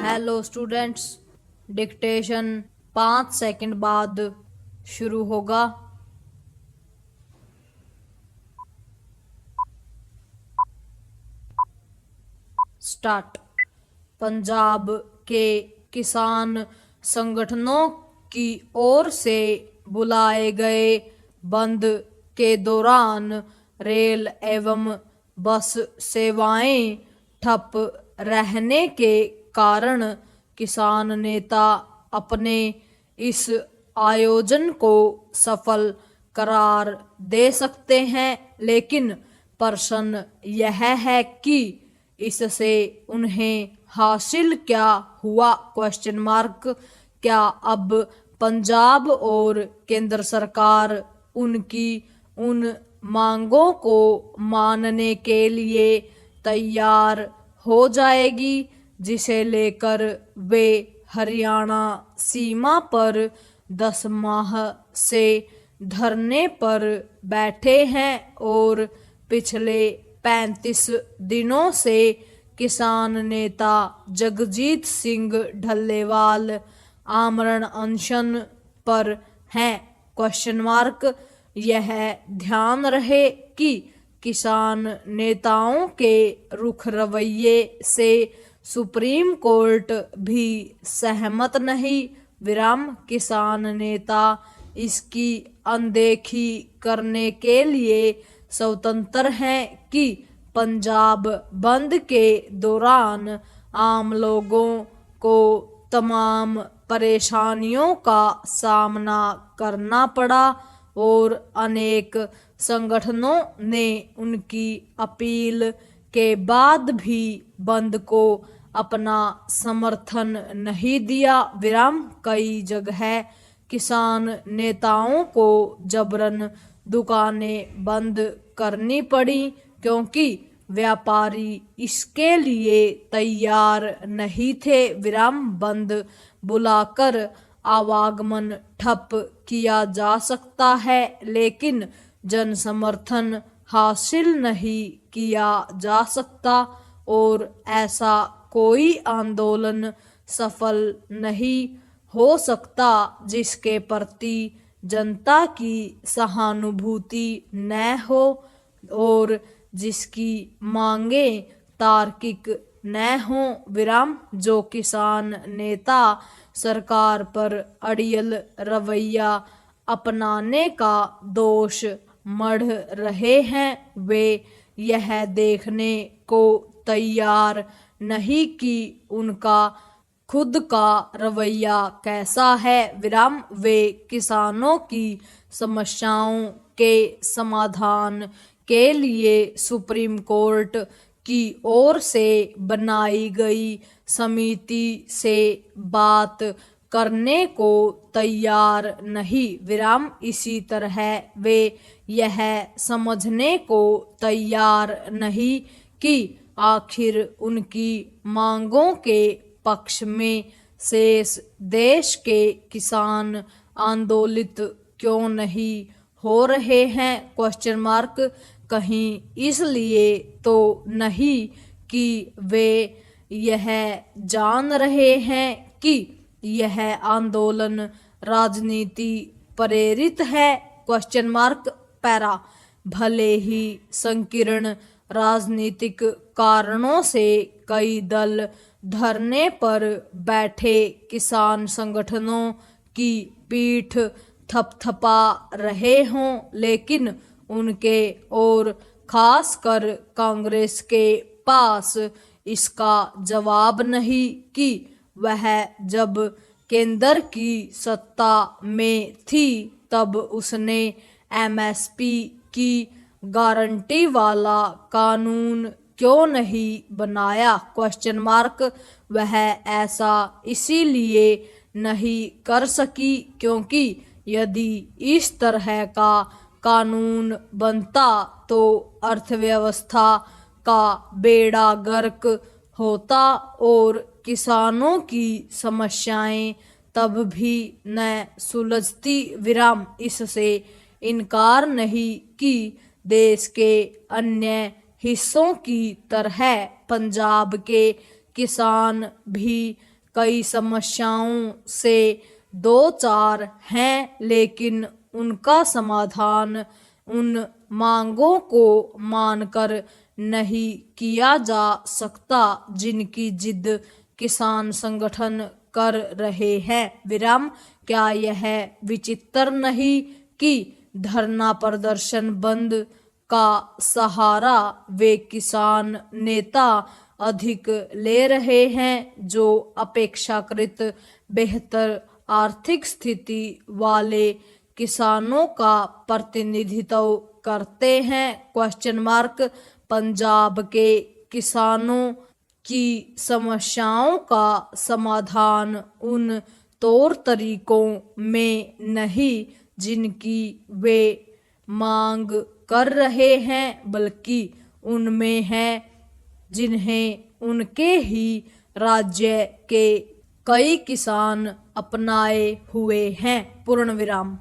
Hello students, dictation 5 second बाद शुरू होगा। स्टार्ट। पंजाब के किसान संगठनों की ओर से बुलाए गए बंद के दौरान रेल एवं बस सेवाएं ठप रहने के कारण किसान नेता अपने इस आयोजन को सफल करार दे सकते हैं, लेकिन प्रश्न यह है कि इससे उन्हें हासिल क्या हुआ? Question mark. क्या अब पंजाब और केंद्र सरकार उनकी उन मांगों को मानने के लिए तैयार हो जाएगी जिसे लेकर वे हरियाणा सीमा पर 10 माह से धरने पर बैठे हैं और पिछले 35 दिनों से किसान नेता जगजीत सिंह ढल्लेवाल आमरण अनशन पर हैं? Question mark. यह ध्यान रहे कि किसान नेताओं के रुख रवैये से सुप्रीम कोर्ट भी सहमत नहीं। किसान नेता इसकी अनदेखी करने के लिए स्वतंत्र हैं कि पंजाब बंद के दौरान आम लोगों को तमाम परेशानियों का सामना करना पड़ा और अनेक संगठनों ने उनकी अपील के बाद भी बंद को अपना समर्थन नहीं दिया। कई जगह किसान नेताओं को जबरन दुकानें बंद करनी पड़ी क्योंकि व्यापारी इसके लिए तैयार नहीं थे। बंद बुलाकर आवागमन ठप किया जा सकता है, लेकिन जन समर्थन हासिल नहीं किया जा सकता और ऐसा कोई आंदोलन सफल नहीं हो सकता जिसके प्रति जनता की सहानुभूति न हो और जिसकी मांगे तार्किक न हो। जो किसान नेता सरकार पर अड़ियल रवैया अपनाने का दोष मढ़ रहे हैं, वे यह देखने को तैयार नहीं कि उनका खुद का रवैया कैसा है। वे किसानों की समस्याओं के समाधान के लिए सुप्रीम कोर्ट की ओर से बनाई गई समिति से बात करने को तैयार नहीं। इसी तरह वे यह समझने को तैयार नहीं कि आखिर उनकी मांगों के पक्ष में शेष देश के किसान आंदोलित क्यों नहीं हो रहे हैं? Question mark. कहीं इसलिए तो नहीं कि वे यह जान रहे हैं कि यह आंदोलन राजनीति प्रेरित है। Question mark. पैरा। भले ही संकीर्ण राजनीतिक कारणों से कई दल धरने पर बैठे किसान संगठनों की पीठ थपथपा रहे हों, लेकिन उनके और खासकर कांग्रेस के पास इसका जवाब नहीं कि वह जब केंद्र की सत्ता में थी तब उसने एमएसपी की गारंटी वाला कानून क्यों नहीं बनाया? Question mark. वह ऐसा इसीलिए नहीं कर सकी क्योंकि यदि इस तरह का कानून बनता तो अर्थव्यवस्था का बेड़ा गर्क होता और किसानों की समस्याएं तब भी न सुलझती। इससे इनकार नहीं कि देश के अन्य हिस्सों की तरह पंजाब के किसान भी कई समस्याओं से दो चार हैं, लेकिन उनका समाधान उन मांगों को मानकर नहीं किया जा सकता जिनकी जिद किसान संगठन कर रहे हैं। विराम। क्या यह विचित्र नहीं कि धरना प्रदर्शन बंद का सहारा वे किसान नेता अधिक ले रहे हैं जो अपेक्षाकृत बेहतर आर्थिक स्थिति वाले किसानों का प्रतिनिधित्व करते हैं? Question mark. पंजाब के किसानों की समस्याओं का समाधान उन तौर तरीकों में नहीं जिनकी वे मांग कर रहे हैं, बल्कि उनमें है जिन्हें उनके ही राज्य के कई किसान अपनाए हुए हैं। पूर्ण विराम।